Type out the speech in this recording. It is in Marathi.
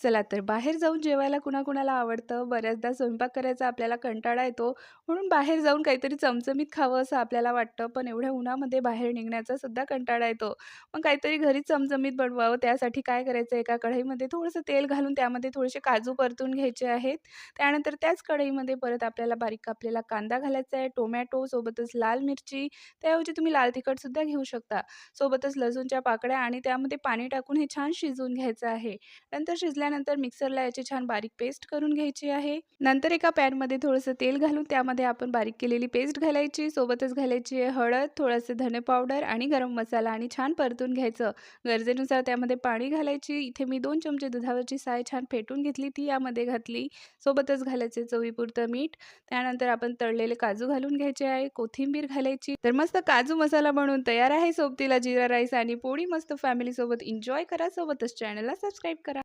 चला तर बाहेर जाऊन जेवायला कुणाकुणाला आवडतं. बऱ्याचदा स्वयंपाक करायचा आपल्याला कंटाळा येतो, म्हणून बाहेर जाऊन काहीतरी चमचमीत खावं असं आपल्याला वाटतं. पण एवढ्या उन्हामध्ये बाहेर निघण्याचा सुद्धा कंटाळा येतो. मग काहीतरी घरीच चमचमीत बनवावं. त्यासाठी काय करायचं, एका कढईमध्ये थोडंसं तेल घालून त्यामध्ये थोडेसे काजू परतून घ्यायचे आहेत. त्यानंतर त्याच कढईमध्ये परत आपल्याला बारीक कापलेला कांदा घालायचा आहे, टोमॅटो सोबतच लाल मिरची, त्याऐवजी तुम्ही लाल तिखटसुद्धा घेऊ शकता. सोबतच लसूणच्या पाकळ्या आणि त्यामध्ये पाणी टाकून हे छान शिजवून घ्यायचं आहे. नंतर शिजल्यानंतर मिक्सरला याची छान बारीक पेस्ट करून घ्यायची आहे. नंतर एका पॅनमध्ये थोडंसं तेल घालून त्यामध्ये आपण बारीक केलेली पेस्ट घालायची. सोबतच घालायची आहे हळद, थोडंसं धने पावडर आणि गरम मसाला आणि छान परतून घ्यायचं. गरजेनुसार त्यामध्ये पाणी घालायची. इथे मी 2 चमचे दुधावरची साय छान फेटून घेतली, ती यामध्ये घातली. सोबतच घालायचे चवीपुरतं मीठ. त्यानंतर आपण तळलेले काजू घालून घ्यायचे आहे, कोथिंबीर घालायची. तर मस्त काजू मसाला बनवून तयार आहे. सोबतीला जीरा राईस आणि पोळी. मस्त फॅमिलीसोबत एन्जॉय करा. सोबतच चॅनलला सबस्क्राईब करा.